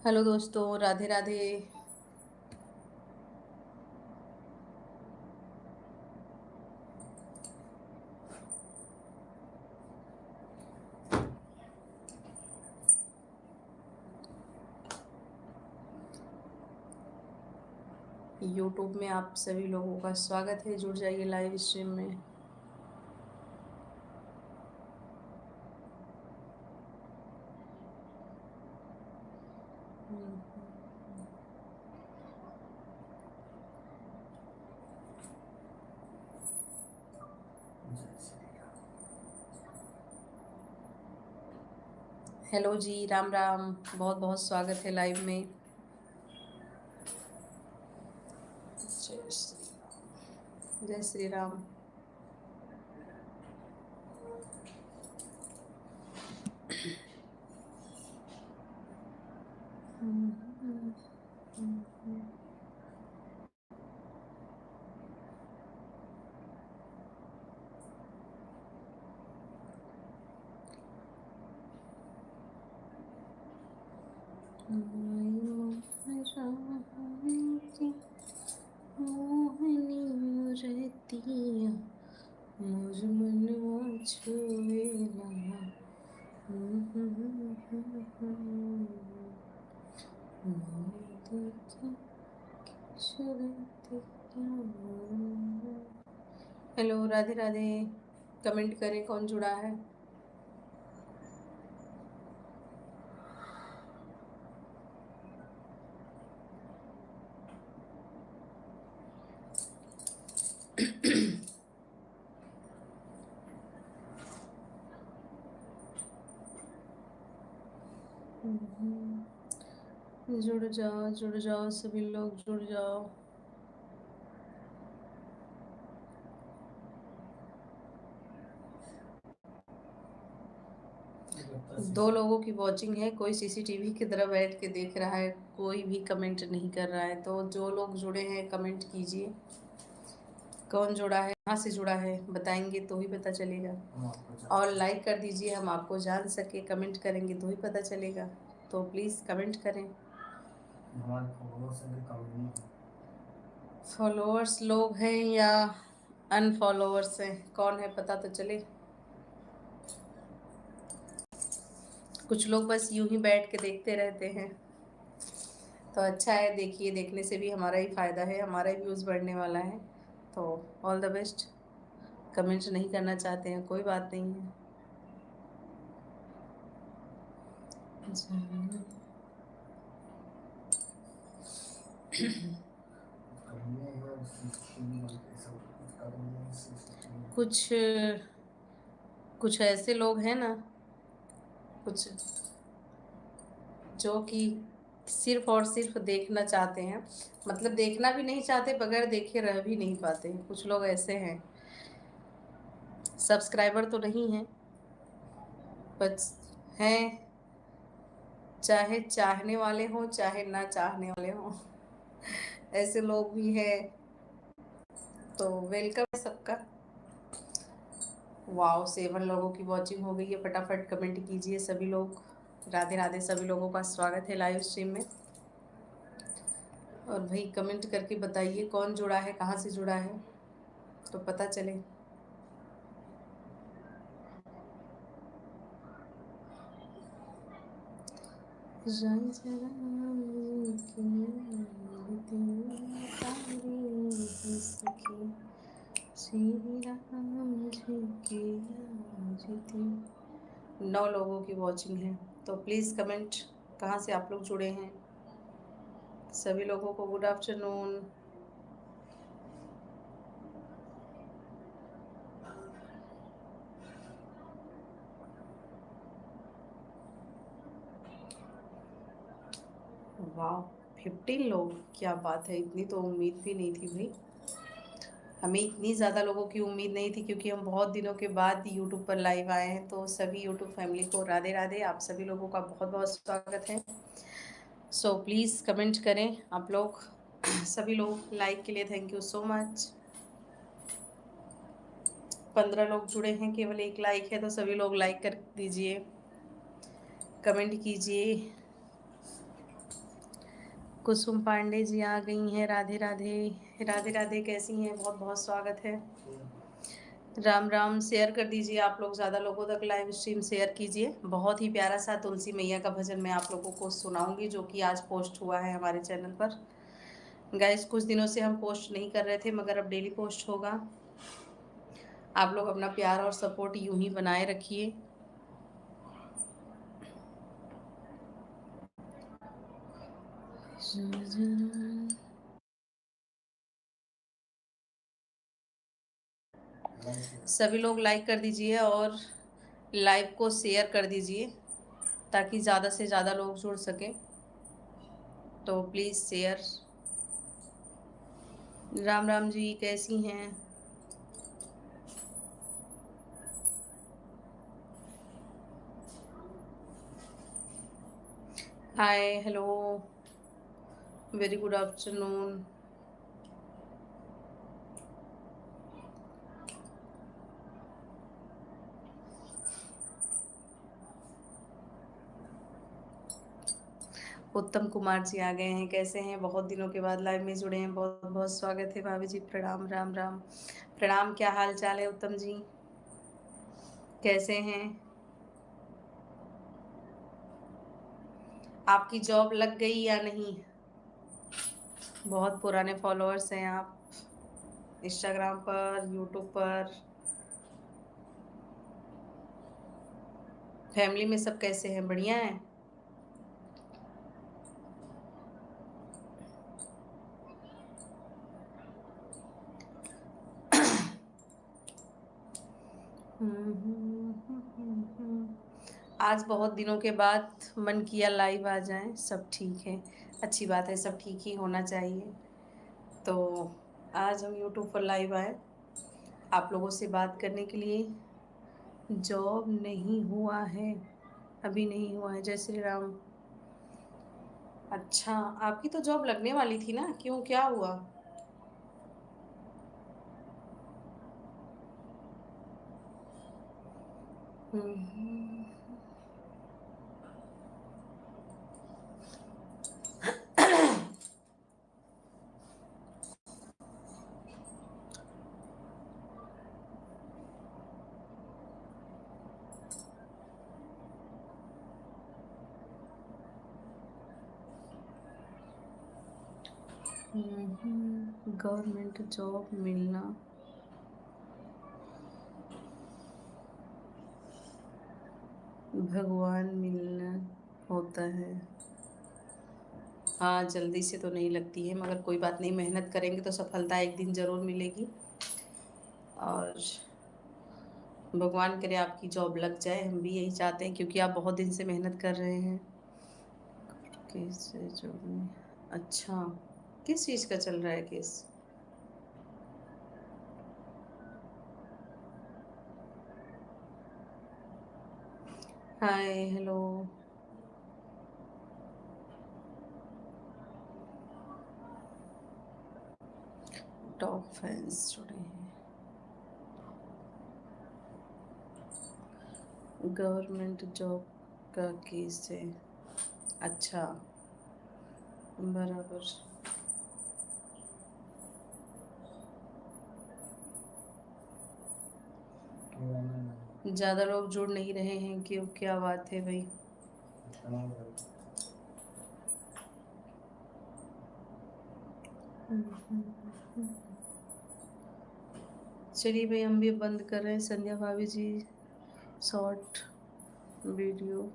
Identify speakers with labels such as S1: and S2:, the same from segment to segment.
S1: Hello दोस्तों, Radhe Radhe. YouTube में आप सभी लोगों का स्वागत है। जुड़ जाइए लाइव स्ट्रीम में। हेलो जी, राम राम। बहुत बहुत स्वागत है लाइव में। जय श्री राम, जय श्री राम। मोहनी मूरतिया मुझ मनवा छुएला। हेलो, राधे राधे। कमेंट करें कौन जुड़ा है। जुड़ जाओ सभी लोग, जुड़ जाओ। दो लोगों की वॉचिंग है। कोई सीसीटीवी की तरह बैठ के देख रहा है, कोई भी कमेंट नहीं कर रहा है। तो जो लोग जुड़े हैं कमेंट कीजिए। कौन जुड़ा है, कहाँ से जुड़ा है, बताएंगे तो ही पता चलेगा। और लाइक कर दीजिए, हम आपको जान सके। कमेंट करेंगे तो ही पता चलेगा। तो प्लीज़ कमेंट करें। फॉलोअर्स लोग हैं या अनफॉलोअर्स हैं, कौन है पता तो चले। कुछ लोग बस यूं ही बैठ के देखते रहते हैं। तो अच्छा है, देखिए, देखने से भी हमारा ही फ़ायदा है, हमारा ही व्यूज़ बढ़ने वाला है। तो ऑल द बेस्ट। कमेंट नहीं करना चाहते हैं, कोई बात नहीं है। कुछ कुछ ऐसे लोग हैं ना, कुछ जो कि सिर्फ और सिर्फ देखना चाहते हैं। मतलब देखना भी नहीं चाहते, बगैर देखे रह भी नहीं पाते। कुछ लोग ऐसे हैं। सब्सक्राइबर तो नहीं है, बस हैं। चाहे चाहने वाले हों, चाहे ना चाहने वाले हों, ऐसे लोग भी हैं। तो वेलकम है सबका। वाओ, 7 लोगों की वॉचिंग हो गई है। फटाफट कमेंट कीजिए सभी लोग। राधे राधे। सभी लोगों का स्वागत है लाइव स्ट्रीम में। और भाई कमेंट करके बताइए कौन जुड़ा है, कहाँ से जुड़ा है, तो पता चले। श्री राम जी की 9 लोगों की वॉचिंग है। तो प्लीज़ कमेंट, कहाँ से आप लोग जुड़े हैं। सभी लोगों को गुड आफ्टरनून। वाह, 15 लोग, क्या बात है। इतनी तो उम्मीद भी नहीं थी भाई। हमें इतनी ज़्यादा लोगों की उम्मीद नहीं थी, क्योंकि हम बहुत दिनों के बाद यूट्यूब पर लाइव आए हैं। तो सभी यूट्यूब फैमिली को राधे राधे। आप सभी लोगों का बहुत बहुत स्वागत है। सो प्लीज़ कमेंट करें आप लोग। सभी लोग लाइक के लिए थैंक यू सो मच। 15 लोग जुड़े हैं, केवल एक लाइक है। तो सभी लोग लाइक कर दीजिए, कमेंट कीजिए। कुसुम पांडे जी आ गई हैं। राधे राधे। राधे राधे, कैसी हैं? बहुत बहुत स्वागत है। राम राम। शेयर कर दीजिए आप लोग, ज़्यादा लोगों तक लाइव स्ट्रीम शेयर कीजिए। बहुत ही प्यारा सा तुलसी मैया का भजन मैं आप लोगों को सुनाऊंगी, जो कि आज पोस्ट हुआ है हमारे चैनल पर। गाइस, कुछ दिनों से हम पोस्ट नहीं कर रहे थे, मगर अब डेली पोस्ट होगा। आप लोग अपना प्यार और सपोर्ट यूं ही बनाए रखिए। सभी लोग लाइक कर दीजिए और लाइव को शेयर कर दीजिए, ताकि ज़्यादा से ज़्यादा लोग जुड़ सकें। तो प्लीज़ शेयर। राम राम जी, कैसी हैं? हाय, हेलो, वेरी गुड आफ्टरनून। उत्तम कुमार जी आ गए हैं। कैसे हैं? बहुत दिनों के बाद लाइव में जुड़े हैं। बहुत बहुत स्वागत है भाभी जी। प्रणाम। राम राम। प्रणाम। क्या हाल चाल है उत्तम जी? कैसे हैं? आपकी जॉब लग गई या नहीं? बहुत पुराने फॉलोअर्स हैं आप इंस्टाग्राम पर, यूट्यूब पर। फैमिली में सब कैसे हैं? बढ़िया है? आज बहुत दिनों के बाद मन किया लाइव आ जाएं। सब ठीक है, अच्छी बात है, सब ठीक ही होना चाहिए। तो आज हम यूट्यूब पर लाइव आए आप लोगों से बात करने के लिए। जॉब नहीं हुआ है, अभी नहीं हुआ है। जय श्री राम। अच्छा, आपकी तो जॉब लगने वाली थी ना, क्यों, क्या हुआ? हम्म। गवर्नमेंट जॉब मिलना भगवान मिलना होता है। हाँ, जल्दी से तो नहीं लगती है, मगर कोई बात नहीं, मेहनत करेंगे तो सफलता एक दिन ज़रूर मिलेगी। और भगवान करे आपकी जॉब लग जाए, हम भी यही चाहते हैं, क्योंकि आप बहुत दिन से मेहनत कर रहे हैं। केस है जॉब में? अच्छा, किस चीज़ का चल रहा है केस? हाय, हेलो। टॉप फैंस जुड़े हैं। गवर्नमेंट जॉब का केस है? अच्छा, बराबर। ज़्यादा लोग जुड़ नहीं रहे हैं, क्यों, क्या बात है भाई? चलिए भाई, हम भी बंद कर रहे हैं। संध्या भाभी जी, शॉर्ट वीडियो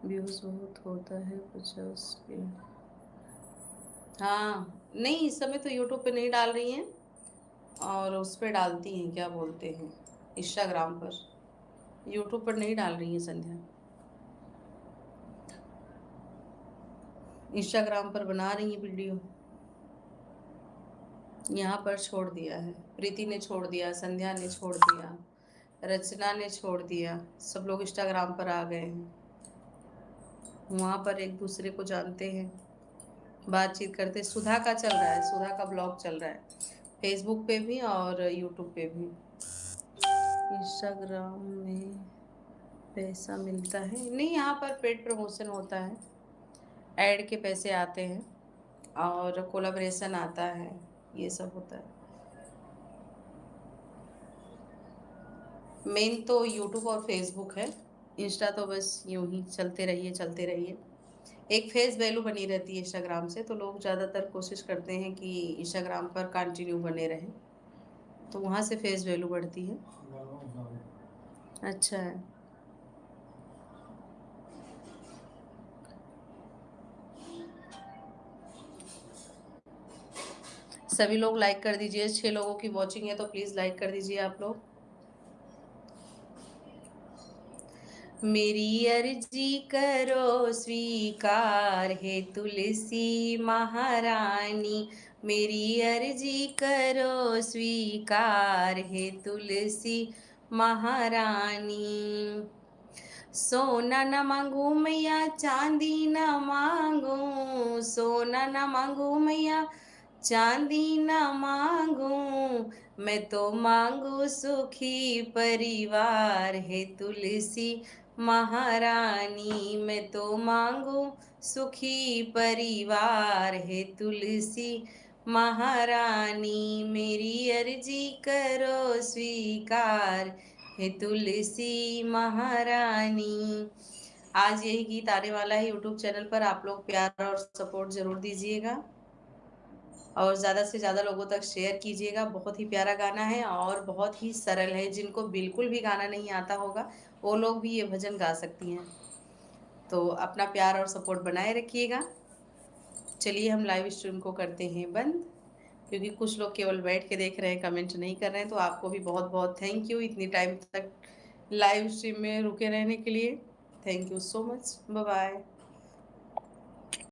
S1: व्यूज़ बहुत होता है 50 के। हाँ, नहीं, इस समय तो यूट्यूब पे नहीं डाल रही हैं, और उस पर डालती हैं, क्या बोलते हैं, इंस्टाग्राम पर। यूट्यूब पर नहीं डाल रही हैं संध्या, इंस्टाग्राम पर बना रही हैं वीडियो। यहाँ पर छोड़ दिया है, प्रीति ने छोड़ दिया, संध्या ने छोड़ दिया, रचना ने छोड़ दिया, सब लोग इंस्टाग्राम पर आ गए हैं। वहाँ पर एक दूसरे को जानते हैं, बातचीत करते। सुधा का चल रहा है, सुधा का ब्लॉग चल रहा है, फेसबुक पे भी और यूट्यूब पे भी। इंस्टाग्राम में पैसा मिलता है? नहीं, यहाँ पर पेड प्रमोशन होता है, ऐड के पैसे आते हैं, और कोलैबोरेशन आता है, ये सब होता है। मेन तो यूट्यूब और फेसबुक है, इंस्टा तो बस यूं ही चलते रहिए। एक फेस वैल्यू बनी रहती है इंस्टाग्राम से, तो लोग ज़्यादातर कोशिश करते हैं कि इंस्टाग्राम पर कंटिन्यू बने रहें, तो वहाँ से फेस वैल्यू बढ़ती है। अच्छा है। सभी लोग लाइक कर दीजिए, 6 लोगों की वॉचिंग है तो प्लीज़ लाइक कर दीजिए आप लोग। मेरी अर्जी करो स्वीकार, हे तुलसी महारानी। मेरी अर्जी करो स्वीकार, हे तुलसी महारानी। सोना न मांगू मैया, चांदी न मांगू, सोना न मांगू मैया, चांदी न मांगू, मैं तो मांगू सुखी परिवार, हे तुलसी महारानी। मैं तो मांगू सुखी परिवार, हे तुलसी महारानी। मेरी अर्जी करो स्वीकार, हे तुलसी महारानी। आज यही गीत आने वाला है यूट्यूब चैनल पर, आप लोग प्यार और सपोर्ट जरूर दीजिएगा और ज़्यादा से ज़्यादा लोगों तक शेयर कीजिएगा। बहुत ही प्यारा गाना है और बहुत ही सरल है, जिनको बिल्कुल भी गाना नहीं आता होगा वो लोग भी ये भजन गा सकती हैं। तो अपना प्यार और सपोर्ट बनाए रखिएगा। चलिए हम लाइव स्ट्रीम को करते हैं बंद, क्योंकि कुछ लोग केवल बैठ के देख रहे हैं, कमेंट नहीं कर रहे हैं। तो आपको भी बहुत बहुत थैंक यू इतनी टाइम तक लाइव स्ट्रीम में रुके रहने के लिए। Thank you so much. Bye bye.